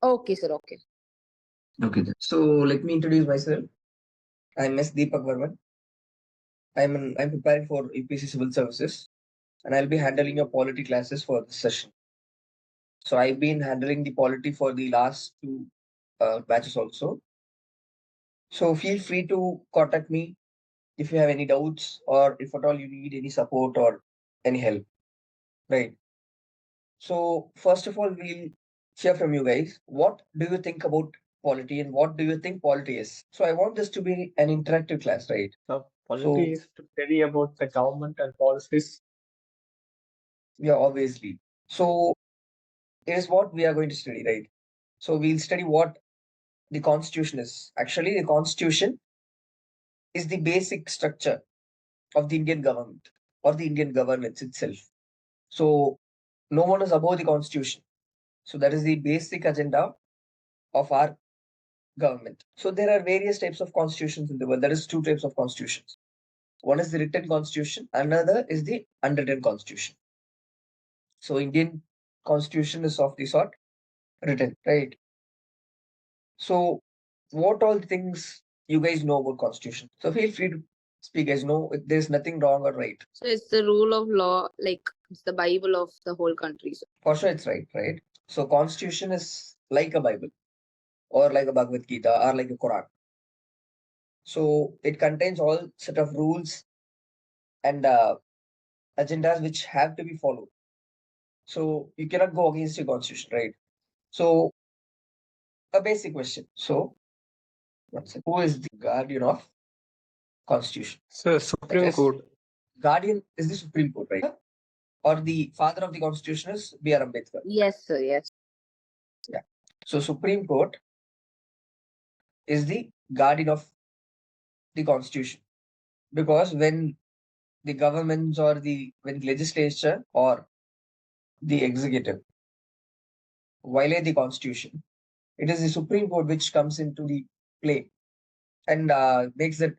Okay, sir. Okay. Okay, then. So let me introduce myself. I'm S. Deepak Varman. I'm preparing for UPSC Civil Services, and I'll be handling your polity classes for this session. So I've been handling the polity for the last two batches also. So feel free to contact me if you have any doubts or if at all you need any support or any help. Right. So first of all, we'll hear from you guys. What do you think about polity and what do you think polity is? So I want this to be an interactive class, right? So polity So is to study about the government and policies. yeah, obviously. So it is what we are going to study, right? So we'll study what the constitution is. Actually, the constitution is the basic structure of the Indian government or the Indian governance itself. So no one is above the constitution. So that is the basic agenda of our government. So there are various types of constitutions in the world. There is two types of constitutions. One is the written constitution, another is the unwritten constitution. So Indian constitution is of the sort written, right? So what all things you guys know about constitution? So feel free to speak, guys. No, there's nothing wrong or right. So it's the rule of law, like it's the Bible of the whole country. So. For sure, it's right, right? So constitution is like a Bible or like a Bhagavad Gita or like a Quran. So it contains all set of rules and agendas which have to be followed. So you cannot go against your constitution, right? So a basic question. So who is the guardian of constitution? So Supreme Court. Guardian is the Supreme Court, right? Or the father of the constitution is B.R. Ambedkar. Yes, sir. Yes. Yeah. So Supreme Court is the guardian of the constitution, because when the governments or when the legislature or the executive violate the constitution, it is the Supreme Court which comes into the play and makes that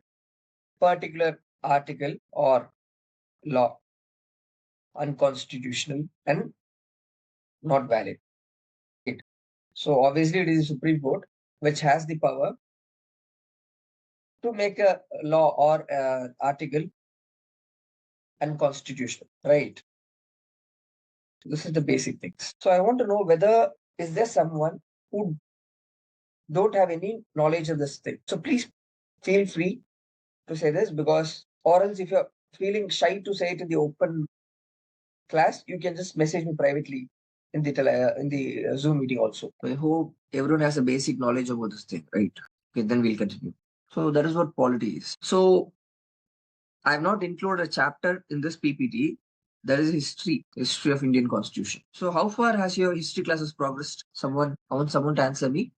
particular article or law unconstitutional and not valid. So obviously it is the Supreme Court which has the power to make a law or article unconstitutional, right? This is the basic things. So I want to know whether is there someone who don't have any knowledge of this thing. So please feel free to say this, because or else if you're feeling shy to say it in the open class, you can just message me privately in the Zoom meeting also. I hope everyone has a basic knowledge about this thing, right? Okay, then we'll continue. So that is what polity is. So I have not included a chapter in this PPT. That is history of Indian Constitution. So how far has your history classes progressed? I want someone to answer me.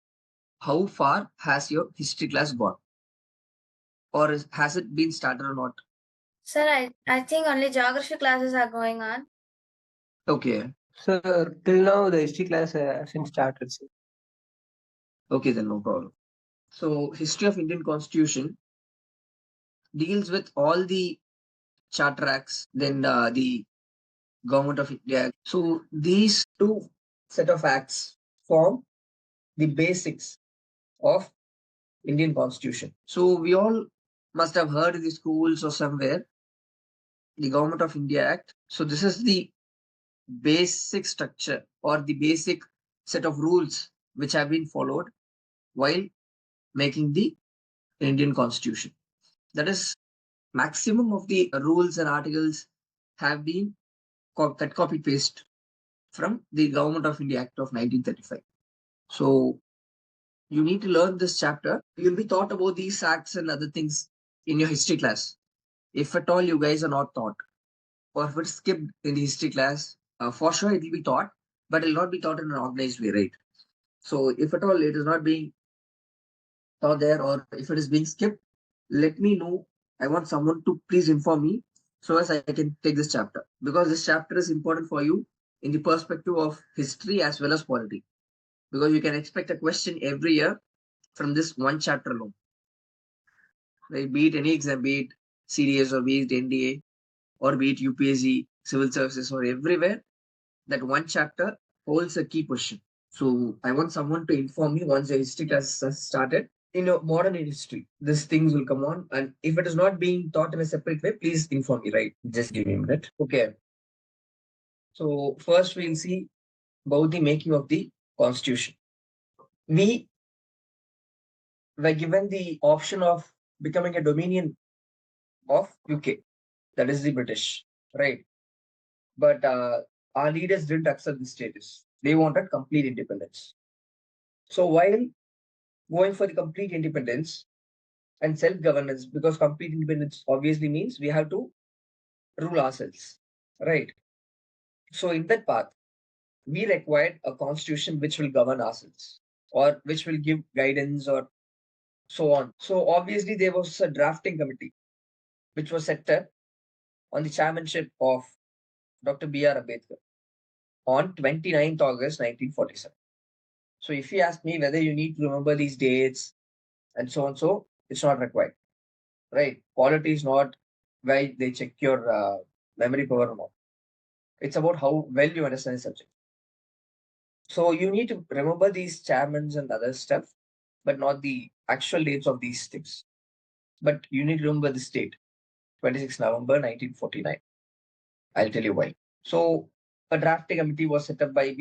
How far has your history class gone? Or has it been started or not? Sir, I think only geography classes are going on. Okay. Sir, till now the history class hasn't started. Sir. Okay, then no problem. So history of Indian Constitution deals with all the charter acts, then the government of India. So these two set of acts form the basics of Indian Constitution. So we all must have heard in the schools or somewhere the Government of India Act. So this is the basic structure or the basic set of rules which have been followed while making the Indian Constitution. That is, maximum of the rules and articles have been cut, copy, paste from the Government of India Act of 1935. So you need to learn this chapter. You'll be taught about these acts and other things in your history class. If at all you guys are not taught, or if it's skipped in the history class, for sure it will be taught, but it will not be taught in an organized way, right? So if at all it is not being taught there, or if it is being skipped, let me know. I want someone to please inform me so as I can take this chapter, because this chapter is important for you in the perspective of history as well as polity, because you can expect a question every year from this one chapter alone. Right? Be it any exam, be it CDS or be it NDA or be it UPSC, civil services or everywhere, that one chapter holds a key question. So I want someone to inform me once the history class has started. In modern history, these things will come on, and if it is not being taught in a separate way, please inform me. Right? Just give me a minute. Okay. So first we'll see about the making of the constitution. We were given the option of becoming a dominion of UK, that is the British, right? But our leaders didn't accept this status. They wanted complete independence. So while going for the complete independence and self-governance, because complete independence obviously means we have to rule ourselves, right? So in that path, we required a constitution which will govern ourselves or which will give guidance or so on. So obviously there was a drafting committee which was set up on the chairmanship of Dr. B.R. Ambedkar on 29th August 1947. So if you ask me whether you need to remember these dates and so on, so it's not required, right? Quality is not why they check your memory power or not. It's about how well you understand the subject. So you need to remember these chairmans and other stuff, but not the actual dates of these things. But you need to remember this date, 26 November 1949. I'll tell you why. So a drafting committee was set up by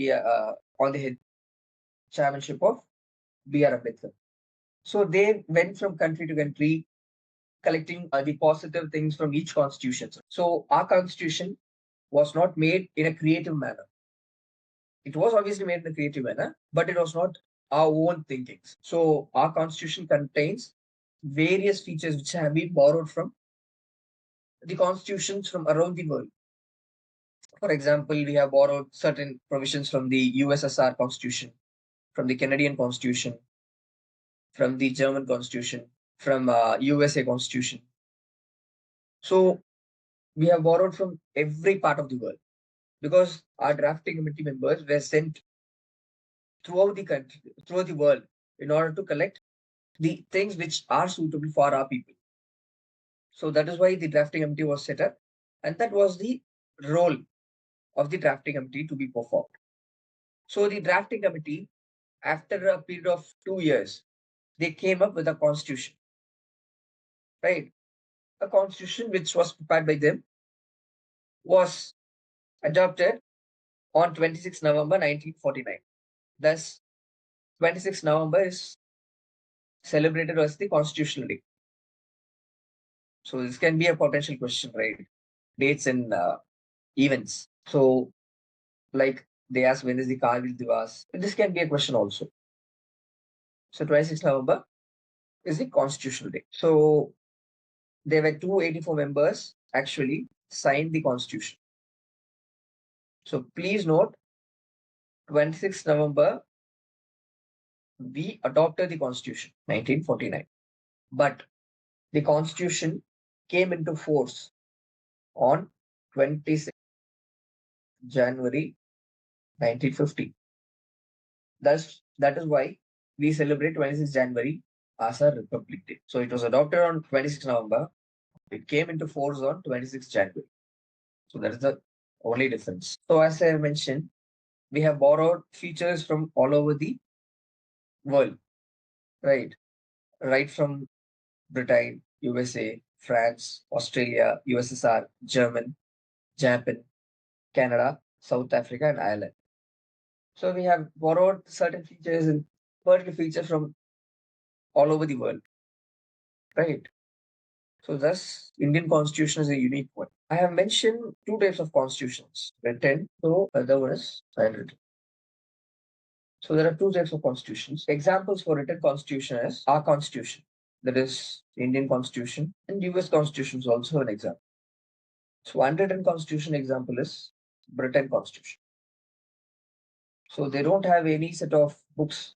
on the head chairmanship of B.R. Ambedkar. So they went from country to country collecting the positive things from each constitution. So our constitution was not made in a creative manner. It was obviously made in a creative manner, but it was not our own thinkings. So our constitution contains various features which have been borrowed from the constitutions from around the world. For example, we have borrowed certain provisions from the USSR constitution, from the Canadian constitution, from the German constitution, from USA constitution. So we have borrowed from every part of the world because our drafting committee members were sent throughout the country, throughout the world, in order to collect the things which are suitable for our people. So that is why the drafting committee was set up, and that was the role of the drafting committee to be performed. So the drafting committee, after a period of 2 years, they came up with a constitution, right? A constitution which was prepared by them was adopted on 26 November 1949. Thus, 26 November is celebrated as the Constitutional Day. So this can be a potential question, right? Dates and events. So like they ask when is the Kargil Divas. This can be a question also. So 26 November is the Constitutional Day. So there were 284 members actually signed the Constitution. So please note, 26 November, we adopted the Constitution, 1949. But the Constitution came into force on 26 January 1950. That is why we celebrate 26 January as a Republic Day. So it was adopted on 26 November. It came into force on 26 January. So that is the only difference. So as I mentioned, we have borrowed features from all over the world, right? Right from Britain, USA, France, Australia, USSR, German, Japan, Canada, South Africa, and Ireland. So we have borrowed certain features and particular features from all over the world, right? So thus, Indian constitution is a unique one. I have mentioned two types of constitutions, written, so other one is handwritten. So there are two types of constitutions. Examples for written constitution is our constitution, that is Indian constitution, and US constitution is also an example. So unwritten constitution example is Britain constitution. So they don't have any set of books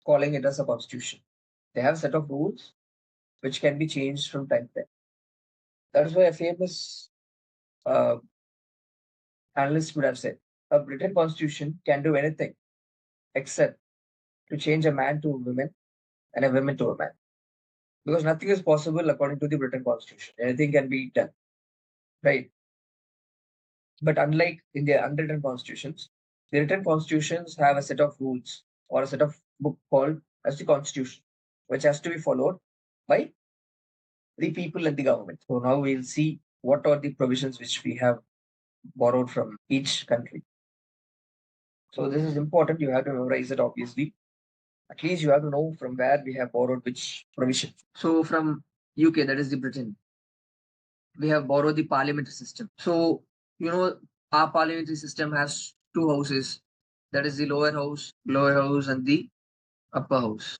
calling it as a constitution. They have a set of rules which can be changed from time to time. That is why a famous analyst would have said, a Britain constitution can do anything except to change a man to a woman and a woman to a man. Because nothing is possible according to the Britain constitution. Anything can be done, right? But unlike in the unwritten constitutions, The written constitutions have a set of rules or a set of book called as the constitution, which has to be followed by the people and the government. So now we'll see what are the provisions which we have borrowed from each country. So this is important. You have to memorize it, obviously. At least you have to know from where we have borrowed which provision. So from UK, that is the Britain, we have borrowed the parliamentary system. So, our parliamentary system has two houses. That is the lower house and the upper house.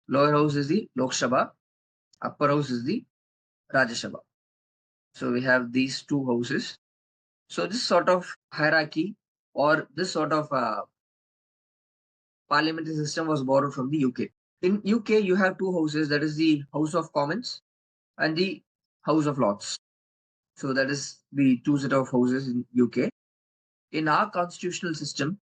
Lower house is the Lok Sabha, upper house is the Rajya Sabha. So we have these two houses. So this sort of hierarchy or this sort of parliamentary system was borrowed from the UK. In UK, you have two houses. That is the House of Commons and the House of Lords. So that is the two set of houses in UK. In our constitutional system,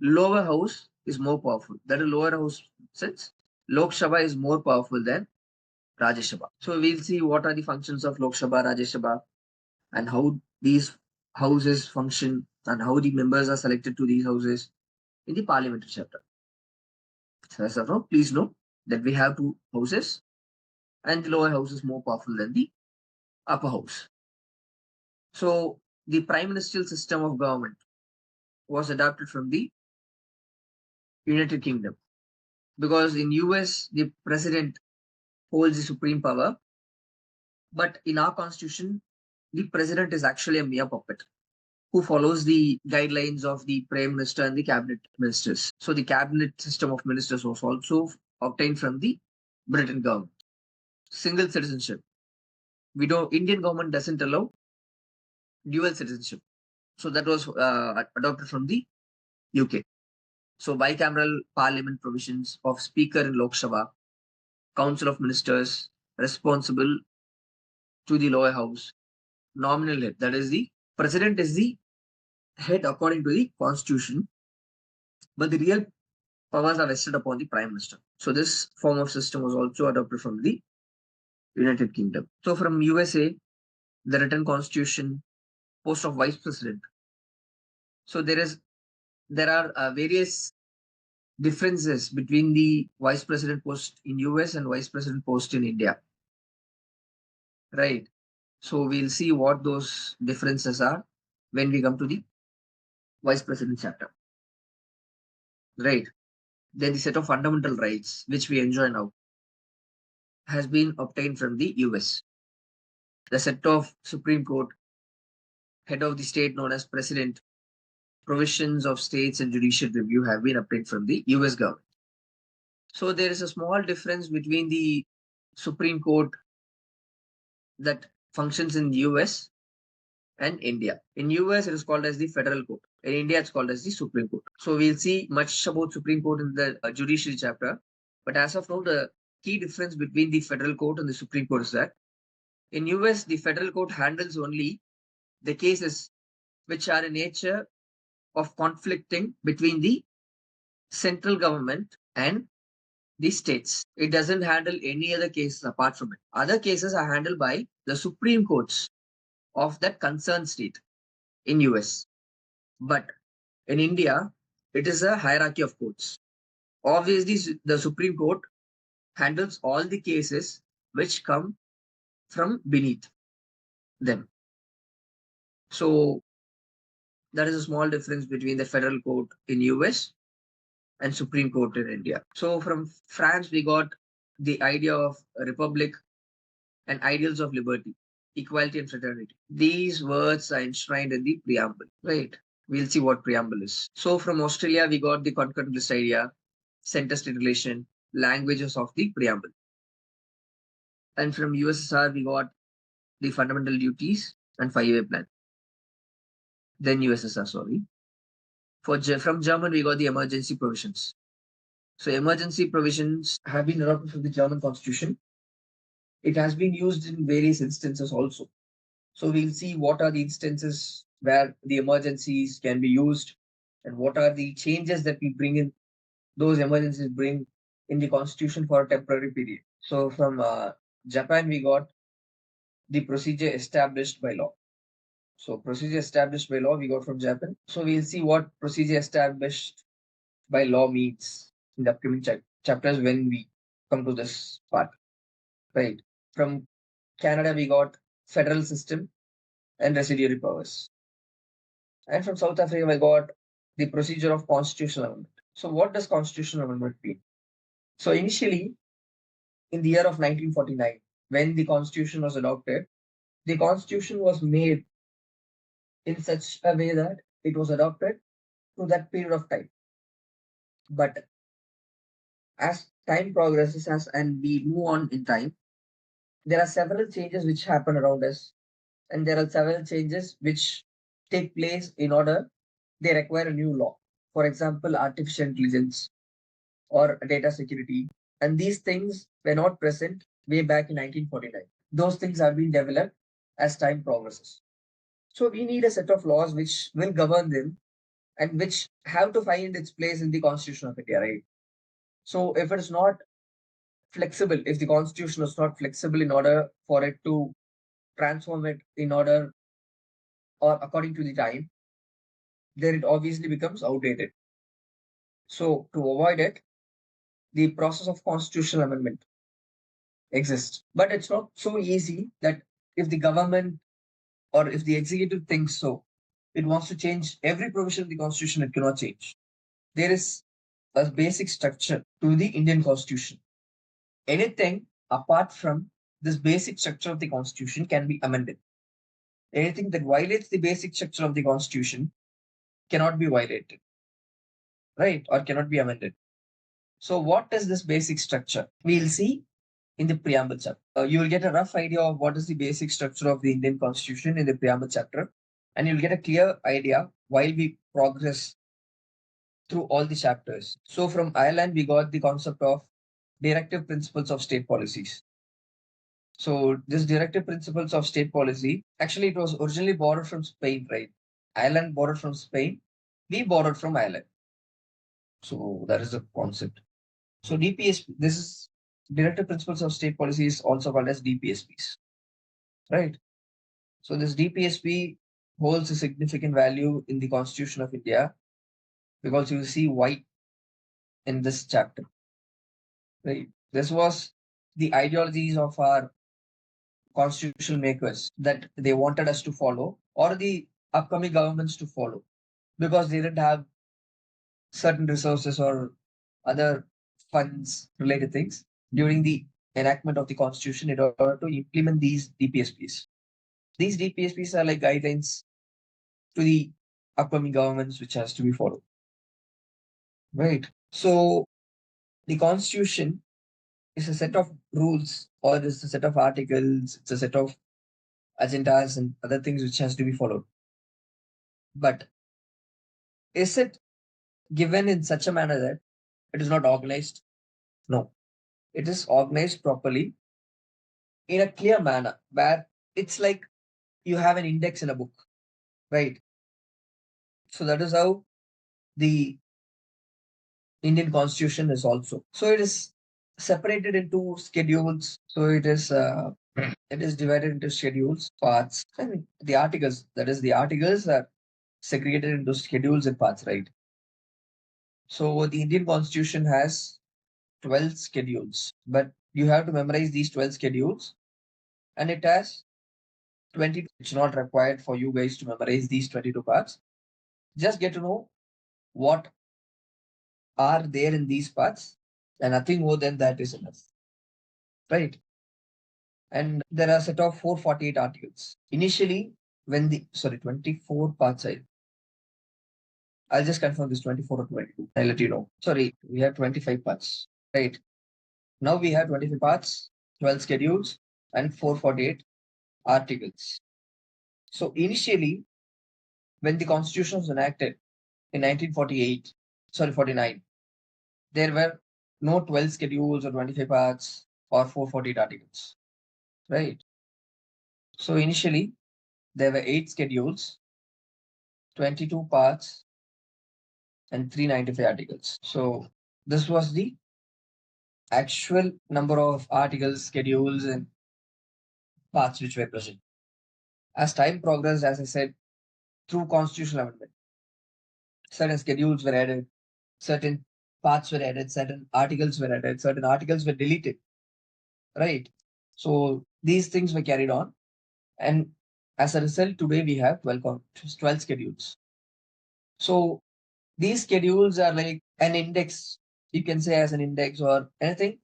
lower house is more powerful. That is lower house since Lok Sabha is more powerful than Rajya Sabha. So we'll see what are the functions of Lok Sabha, Rajya Sabha, and how these houses function and how the members are selected to these houses in the parliamentary chapter. So as of now, please know that we have two houses and the lower house is more powerful than the upper house. So the prime ministerial system of government was adopted from the United Kingdom because in US the president holds the supreme power, but in our constitution the president is actually a mere puppet who follows the guidelines of the prime minister and the cabinet ministers. So the cabinet system of ministers was also obtained from the Britain government. Single citizenship. Indian government doesn't allow dual citizenship. So that was adopted from the UK. So bicameral parliament provisions of speaker in Lok Sabha, council of ministers responsible to the lower house, nominal head, that is the president is the head according to the constitution, but the real powers are vested upon the prime minister. So this form of system was also adopted from the United Kingdom. So from USA, the written constitution, post of vice president. So there are various differences between the vice president post in US and vice president post in India. Right. So we'll see what those differences are when we come to the vice president chapter. Right. Then the set of fundamental rights which we enjoy now has been obtained from the US. The set of Supreme Court, head of the state known as president, provisions of states and judicial review have been obtained from the US government. So there is a small difference between the Supreme Court that functions in the US and India. In US, it is called as the Federal Court. In India, it's called as the Supreme Court. So we'll see much about Supreme Court in the judiciary chapter. But as of now, the key difference between the Federal Court and the Supreme Court is that in US, the Federal Court handles only the cases which are in nature of conflicting between the central government and the states. It doesn't handle any other cases apart from it. Other cases are handled by the Supreme Courts of that concerned state in US. But in India, it is a hierarchy of courts. Obviously, the Supreme Court handles all the cases which come from beneath them. So that is a small difference between the federal court in US and Supreme Court in India. So from France, we got the idea of a republic and ideals of liberty, equality, and fraternity. These words are enshrined in the preamble, right? We'll see what preamble is. So from Australia, we got the concurrent list idea, center-state relation, languages of the preamble. And from USSR, we got the fundamental duties and five-year plan. Then USSR, sorry. From German, we got the emergency provisions. So emergency provisions have been adopted from the German constitution. It has been used in various instances also. So we'll see what are the instances where the emergencies can be used and what are the changes that we bring in, those emergencies bring in the constitution for a temporary period. So from Japan, we got the procedure established by law. So procedure established by law we got from Japan. So we'll see what procedure established by law means in the upcoming chapters when we come to this part. Right. From Canada we got federal system and residuary powers. And from South Africa we got the procedure of constitutional amendment. So what does constitutional amendment mean? So initially in the year of 1949, when the constitution was adopted, the constitution was made in such a way that it was adopted to that period of time. But as time progresses and we move on in time, there are several changes which happen around us, and there are several changes which take place in order they require a new law. For example, artificial intelligence or data security. And these things were not present way back in 1949. Those things have been developed as time progresses. So we need a set of laws which will govern them and which have to find its place in the Constitution of India, right? So if it is not flexible, if the Constitution is not flexible in order for it to transform it in order or according to the time, then it obviously becomes outdated. So to avoid it, the process of constitutional amendment exists. But it's not so easy that if the government or if the executive thinks so, it wants to change every provision of the constitution, it cannot change. There is a basic structure to the Indian constitution. Anything apart from this basic structure of the constitution can be amended. Anything that violates the basic structure of the constitution cannot be violated, right? Or cannot be amended. So what is this basic structure? We'll see in the preamble chapter. You will get a rough idea of what is the basic structure of the Indian constitution in the preamble chapter, and you'll get a clear idea while we progress through all the chapters. So from Ireland, we got the concept of directive principles of state policies. So this directive principles of state policy, actually it was originally borrowed from Spain, right? Ireland borrowed from Spain. We borrowed from Ireland. So that is the concept. So DPSP, this is directive principles of state policy is also called as DPSPs, right? So this DPSP holds a significant value in the Constitution of India because you will see why in this chapter, right? This was the ideologies of our constitutional makers that they wanted us to follow or the upcoming governments to follow because they didn't have certain resources or other funds related things during the enactment of the constitution in order to implement these DPSPs. These DPSPs are like guidelines to the upcoming governments which has to be followed. Right. So the constitution is a set of rules or is a set of articles, it's a set of agendas and other things which has to be followed. But is it given in such a manner that it is not organized? No. It is organized properly in a clear manner where it's like you have an index in a book, right? So that is how the Indian constitution is also. So it is separated into schedules. So it is divided into schedules, parts, and the articles. That is, the articles are segregated into schedules and parts, right? So the Indian constitution has 12 schedules, but you have to memorize these 12 schedules, and it has 20. It's not required for you guys to memorize these 22 parts. Just get to know what are there in these parts, and nothing more than that is enough, right? And there are a set of 448 articles. Initially, when the 24 parts, I'll just confirm this 24 or 22. I'll let you know. Sorry, we have 25 parts, right? Now we have 25 parts, 12 schedules, and 448 articles. So initially, when the Constitution was enacted in 49, there were no 12 schedules or 25 parts or 448 articles, right? So initially, there were 8 schedules, 22 parts, and 395 articles. So this was the actual number of articles, schedules, and parts which were present. As time progressed, as I said, through constitutional amendment, certain schedules were added, certain parts were added, certain articles were added, certain articles were deleted, right? So these things were carried on. And as a result, today we have 12 schedules. So these schedules are like an index, you can say as an index or anything,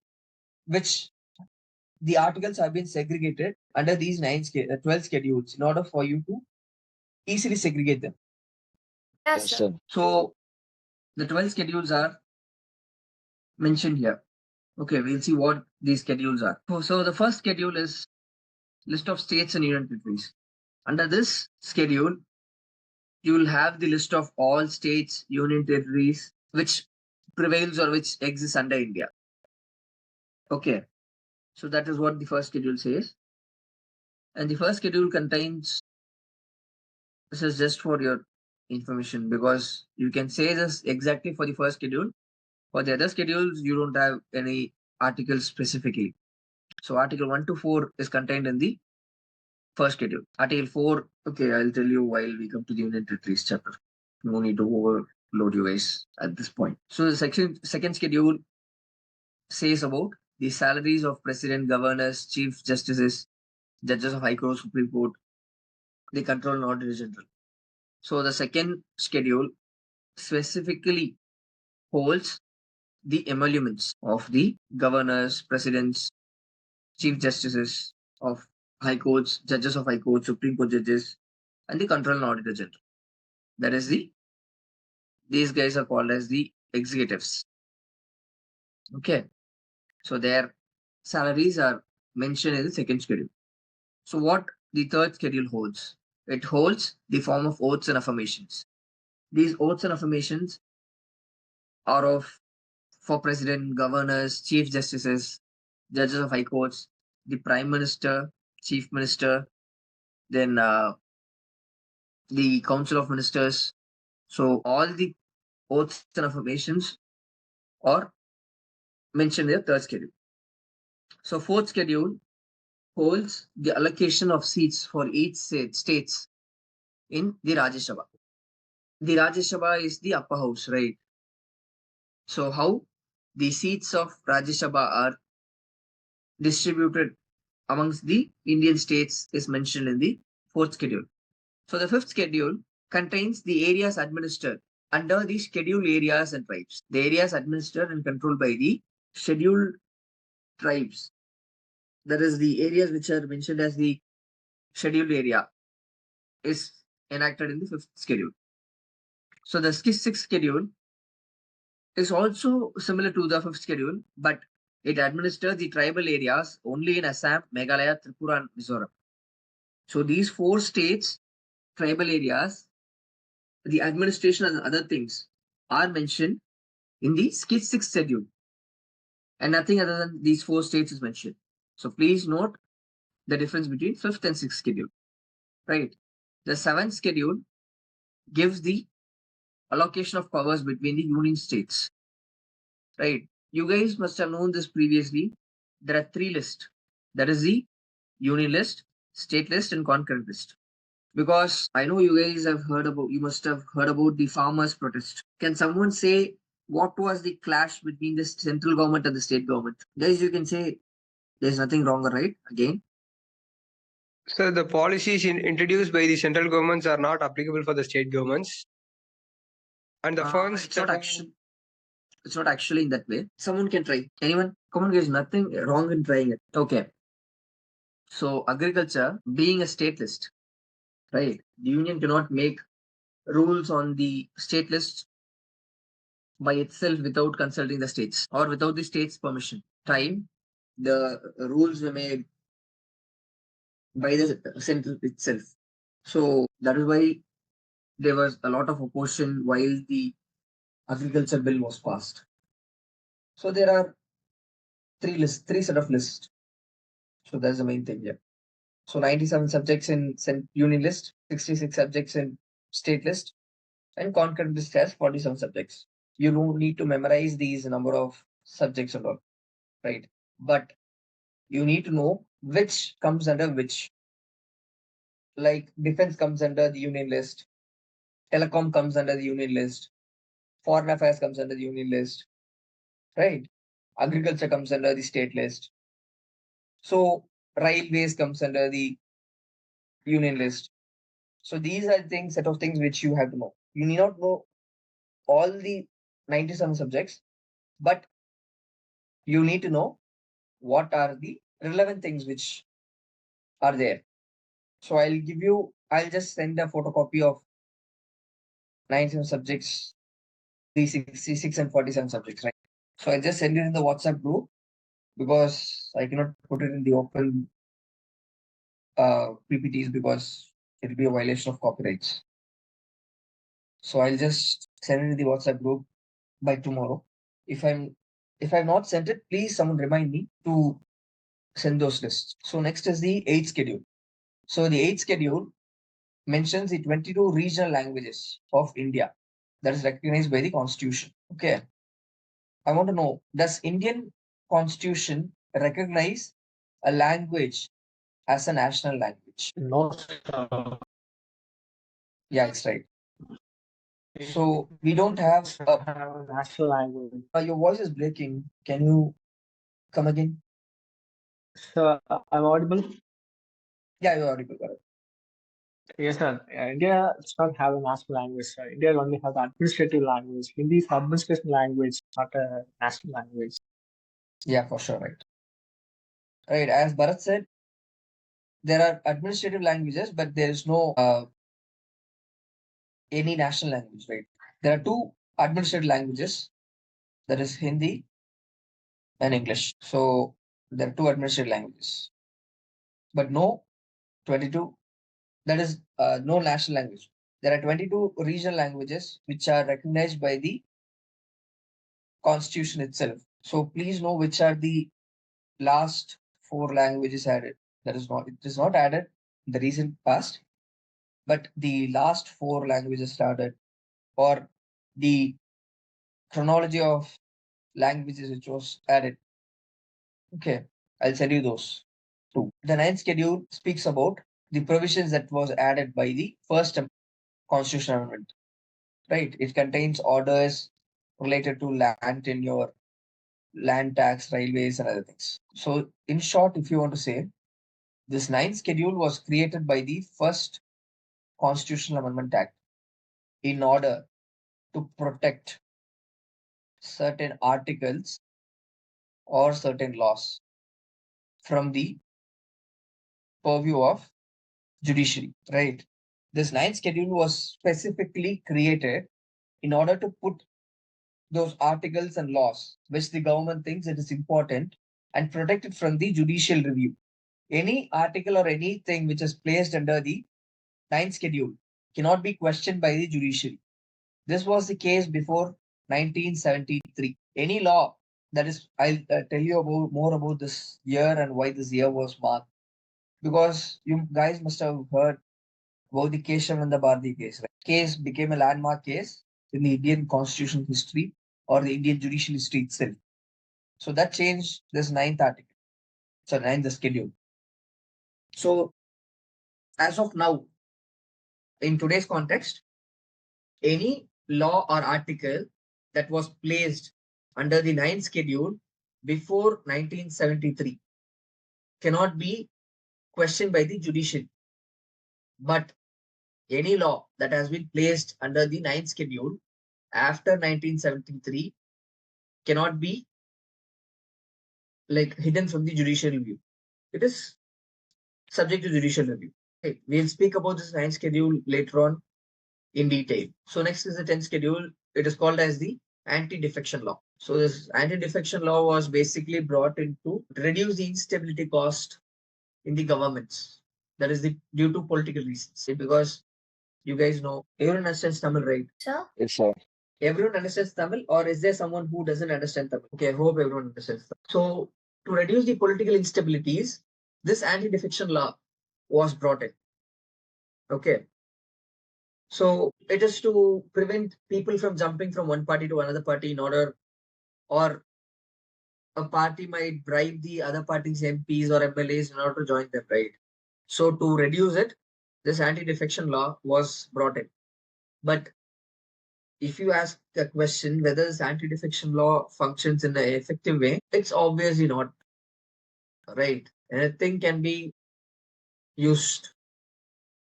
which the articles have been segregated under these 12 schedules in order for you to easily segregate them. Yes, sir. So the 12 schedules are mentioned here. Okay, we'll see what these schedules are. So the first schedule is list of states and union territories. Under this schedule, you will have the list of all states, union territories, which prevails or which exists under India. Okay, so that is what the first schedule says. And the first schedule contains, this is just for your information because you can say this exactly for the first schedule. For the other schedules, you don't have any articles specifically. So Article 1 to 4 is contained in the first schedule. Article 4, okay, I'll tell you while we come to the union territories chapter. No need to overload you guys at this point. So the second schedule says about the salaries of president, governors, chief justices, judges of High Court, Supreme Court, the control and auditor general. So the second schedule specifically holds the emoluments of the governors, presidents, chief justices of high courts, judges of high courts, Supreme Court judges, and the control and auditor general. That is these guys are called as the executives. Okay, so their salaries are mentioned in the second schedule. So what the third schedule holds? It holds the form of oaths and affirmations. These oaths and affirmations are for president, governors, chief justices, judges of high courts, the prime minister, chief minister, then the council of ministers. So all the oaths and affirmations are mentioned in the third schedule. So fourth schedule holds the allocation of seats for each states in the Rajya Sabha. The Rajya Sabha is the upper house, right? So how the seats of Rajya Sabha are distributed amongst the Indian states is mentioned in the fourth schedule. So the fifth schedule contains the areas administered under the scheduled areas and tribes. The areas administered and controlled by the scheduled tribes. That is the areas which are mentioned as the scheduled area is enacted in the fifth schedule. So the sixth schedule is also similar to the fifth schedule, but it administers the tribal areas only in Assam, Meghalaya, Tripura, and Mizoram. So these four states, tribal areas, the administration and other things are mentioned in the sixth schedule. And nothing other than these four states is mentioned. So please note the difference between fifth and sixth schedule. Right. The seventh schedule gives the allocation of powers between the union states. Right. You guys must have known this previously. There are three lists. That is the union list, state list, and concurrent list. Because I know you guys you must have heard about the farmers' protest. Can someone say what was the clash between the central government and the state government? Guys, you can say there's nothing wrong, right? Again. So the policies introduced by the central governments are not applicable for the state governments. And the funds it's not actually in that way. Someone can try. Anyone? Come on, guys, nothing wrong in trying it. Okay. So agriculture being a state list, right? The union cannot make rules on the state list by itself without consulting the states or without the state's permission. Time, the rules were made by the central itself. So that is why there was a lot of opposition while the agriculture bill was passed. So there are three set of lists. So that's the main thing here. So 97 subjects in union list, 66 subjects in state list, and concurrent list has 47 subjects. You don't need to memorize these number of subjects at all, right? But you need to know which comes under which. like defense comes under the union list, telecom comes under the union list, foreign affairs comes under the union list, right? Agriculture comes under the state list. So railways comes under the union list. So these are things, set of things which you have to know. You need not know all the 97 subjects, but you need to know what are the relevant things which are there. So I'll just send a photocopy of 97 subjects, 366 and 47 subjects, right? So I just send it in the WhatsApp group because I cannot put it in the open PPTs because it will be a violation of copyrights. So I'll just send it in the WhatsApp group by tomorrow. If I've not sent it, please someone remind me to send those lists. So next is the 8th schedule. So the 8th schedule mentions the 22 regional languages of India that is recognized by the Constitution. Okay. I want to know, does Indian Constitution recognize a language as a national language? No, sir. Yeah, it's right. So we don't have a national language. Your voice is breaking. Can you come again? So I'm audible. Yeah, you're audible. Correct. Yes, sir. India does not have a national language, sir. India only has administrative language. Hindi is administrative language, not a national language. Yeah, for sure, right. Right, as Bharat said, there are administrative languages, but there is no any national language, right? There are two administrative languages, that is Hindi and English. So there are two administrative languages, but no 22. That is no national language. There are 22 regional languages which are recognized by the Constitution itself. So please know which are the last 4 languages added. It is not added in the recent past, but the last 4 languages started, or the chronology of languages which was added. Okay, I'll send you those too. The 9th schedule speaks about the provisions that was added by the first constitutional amendment. Right, it contains orders related to land tenure, land tax, railways, and other things. So, in short, if you want to say, this 9th schedule was created by the first Constitutional Amendment Act in order to protect certain articles or certain laws from the purview of judiciary, right? This 9th schedule was specifically created in order to put those articles and laws which the government thinks it is important and protect it from the judicial review. Any article or anything which is placed under the 9th schedule cannot be questioned by the judiciary. This was the case before 1973. Any law that is, I'll tell you about more about this year and why this year was marked. Because you guys must have heard about the Keshav and the Bharti case. Right? Case became a landmark case in the Indian constitutional history or the Indian judicial history itself. So that changed this 9th article. So 9th schedule. So as of now, in today's context, any law or article that was placed under the 9th schedule before 1973 cannot be questioned by the judiciary. But any law that has been placed under the 9th schedule after 1973 cannot be hidden from the judicial review. It is subject to judicial review. Okay, we'll speak about this 9th schedule later on in detail. So next is the 10th schedule. It is called as the anti-defection law. So this anti-defection law was basically brought in to reduce the instability caused in the governments. That is due to political reasons. Because you guys know, everyone understands Tamil, right? Sir? Yes, sir. Everyone understands Tamil, or is there someone who doesn't understand Tamil? Okay, I hope everyone understands Tamil. So to reduce the political instabilities, this anti-defection law was brought in. Okay. So it is to prevent people from jumping from one party to another party in order, or a party might bribe the other party's MPs or MLAs in order to join them, right? So to reduce it, this anti-defection law was brought in. But if you ask the question whether this anti-defection law functions in an effective way, it's obviously not, right? Anything can be used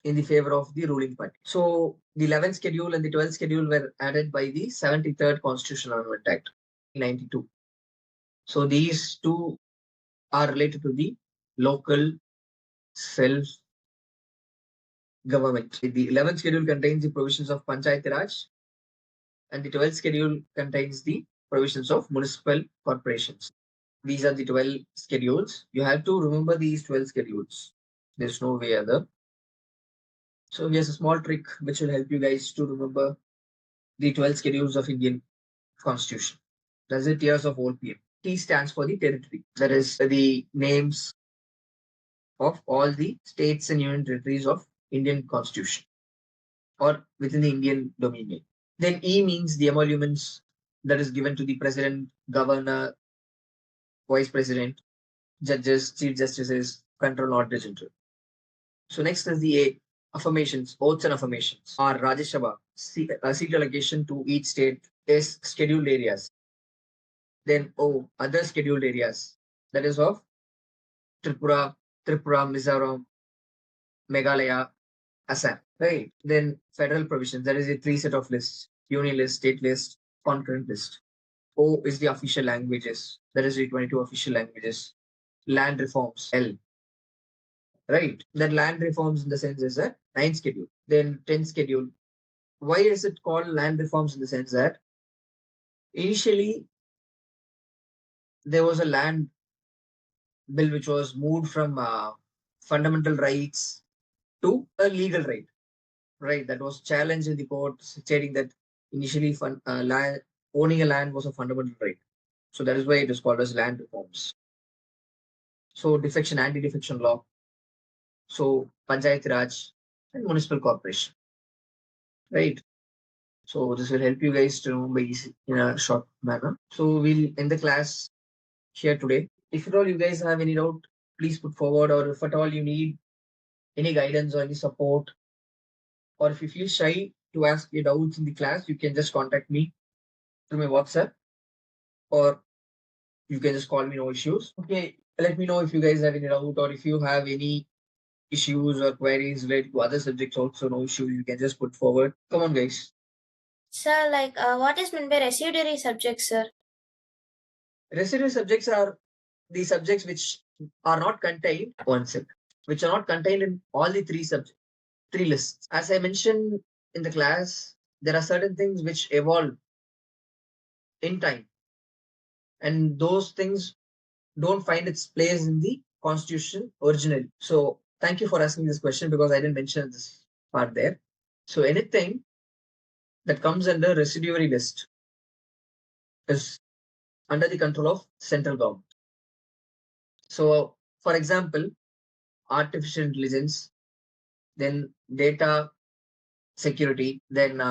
in the favor of the ruling party. So the 11th schedule and the 12th schedule were added by the 73rd Constitutional Amendment Act, 1992. So these two are related to the local self-government. The 11th schedule contains the provisions of Panchayati Raj, and the 12th schedule contains the provisions of municipal corporations. These are the 12 schedules. You have to remember these 12 schedules. There's no way other. So here's a small trick which will help you guys to remember the 12 schedules of Indian Constitution. That's the tiers of OPM. T stands for the territory. That is the names of all the states and union territories of Indian Constitution or within the Indian Dominion. Then E means the emoluments that is given to the president, governor, vice president, judges, chief justices, control auditor general. So next is the A, affirmations, oaths and affirmations, or Rajya Sabha, seat allocation to each state is scheduled areas. Then O, other scheduled areas, that is of Tripura, Mizoram, Meghalaya, Assam, right? Then federal provisions, that is a 3 set of lists, union list, state list, concurrent list. O is the official languages, that is the 22 official languages. Land reforms, L, right? Then land reforms in the sense is a 9th schedule. Then 10th schedule. Why is it called land reforms in the sense that initially there was a land bill which was moved from fundamental rights to a legal right, right? That was challenged in the court, stating that initially owning a land was a fundamental right. So that is why it is called as land reforms. So defection, anti-defection law. So Panchayati Raj and municipal corporation, right? So this will help you guys to remember easy in a short manner. So we'll end the class here today. If at all you guys have any doubt, please put forward, or if at all you need any guidance or any support, or if you feel shy to ask your doubts in the class, you can just contact me through my WhatsApp, or you can just call me, no issues. Okay, let me know if you guys have any doubt, or if you have any issues or queries related to other subjects also, no issue, you can just put forward. Come on, guys. Sir, like, what is meant by residuary subjects, sir? Residuary subjects are the subjects which are not contained, which are not contained in all the three lists. As I mentioned in the class, there are certain things which evolve in time, and those things don't find its place in the Constitution originally. So thank you for asking this question, because I didn't mention this part there. So anything that comes under residuary list is under the control of central government. So, for example, artificial intelligence, then data security, then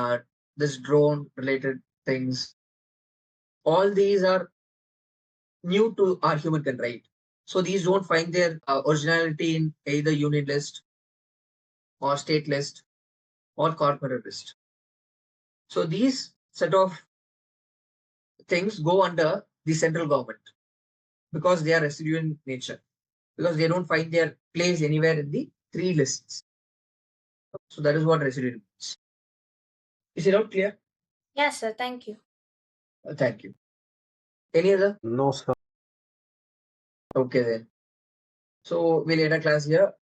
this drone related things. All these are new to our human kind, right? So these don't find their originality in either union list or state list or corporate list. So these set of things go under the central government because they are residual in nature, because they don't find their place anywhere in the three lists. So that is what residual means. Is it all clear? Yes, sir. Thank you. Thank you. Any other? No, sir. Okay then. So we'll end a class here.